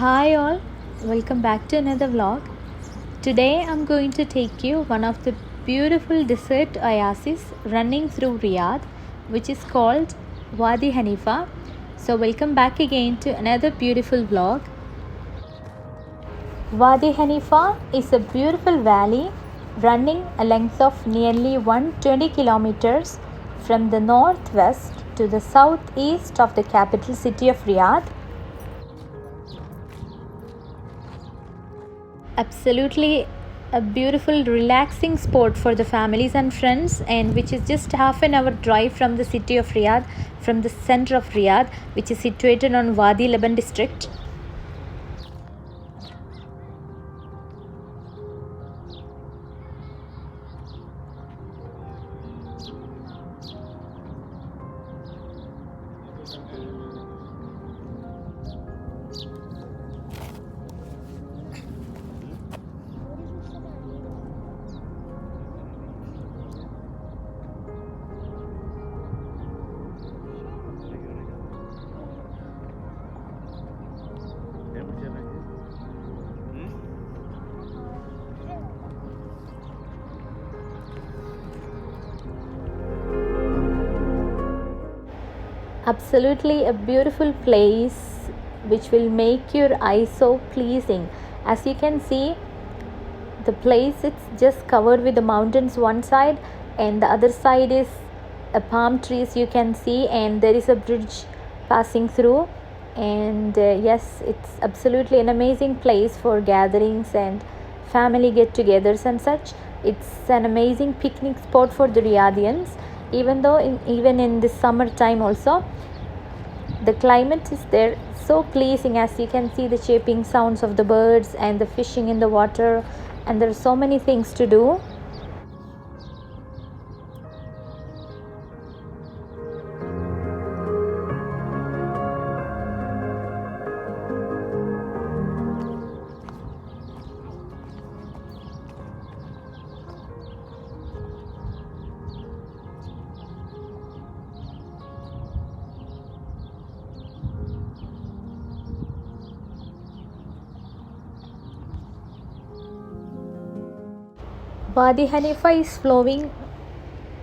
Hi all, welcome back to another vlog. Today I'm going to take you one of the beautiful desert oases running through Riyadh, which is called Wadi Hanifa. So welcome back again to another beautiful vlog. Wadi Hanifa is a beautiful valley running a length of nearly 120 kilometers from the northwest to the southeast of the capital city of Riyadh. Absolutely a beautiful relaxing spot for the families and friends, and which is just half an hour drive from the city of Riyadh, from the center of Riyadh, which is situated on Wadi Leban district. Absolutely a beautiful place which will make your eyes so pleasing. As you can see, the place it's just covered with the mountains one side, and the other side is a palm trees you can see, and there is a bridge passing through. And yes, it's absolutely an amazing place for gatherings and family get-togethers and such. It's an amazing picnic spot for the Riyadhians, even in this summertime also. The climate is there so pleasing. As you can see, the chirping sounds of the birds and the fishing in the water, and there are so many things to do. Wadi Hanifa is flowing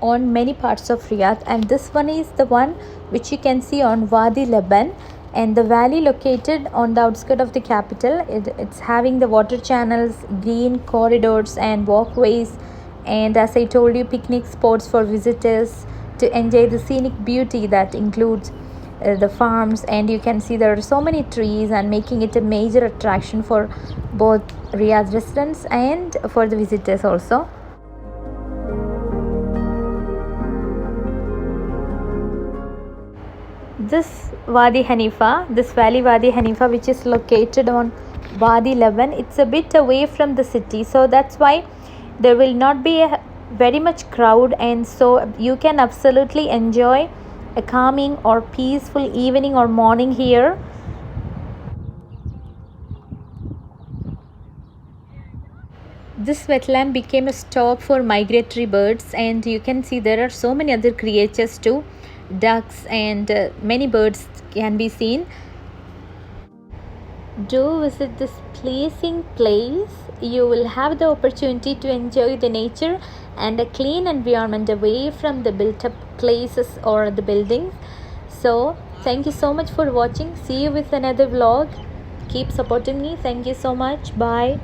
on many parts of Riyadh, and this one is the one which you can see on Wadi Leban, and the valley located on the outskirts of the capital. It's having the water channels, green corridors and walkways, and as I told you, picnic spots for visitors to enjoy the scenic beauty that includes the farms. And you can see there are so many trees, and making it a major attraction for both Riyadh residents and for the visitors also. This Wadi Hanifa, this valley Wadi Hanifa, which is located on Wadi Leban, it's a bit away from the city, so that's why there will not be very much crowd, and so you can absolutely enjoy a calming or peaceful evening or morning here. This wetland became a stop for migratory birds, and you can see there are so many other creatures too. Ducks and many birds can be seen. Do visit this pleasing place. You will have the opportunity to enjoy the nature and a clean environment away from the built up places or the buildings. So thank you so much for watching. See you with another vlog. Keep supporting me. Thank you so much. Bye.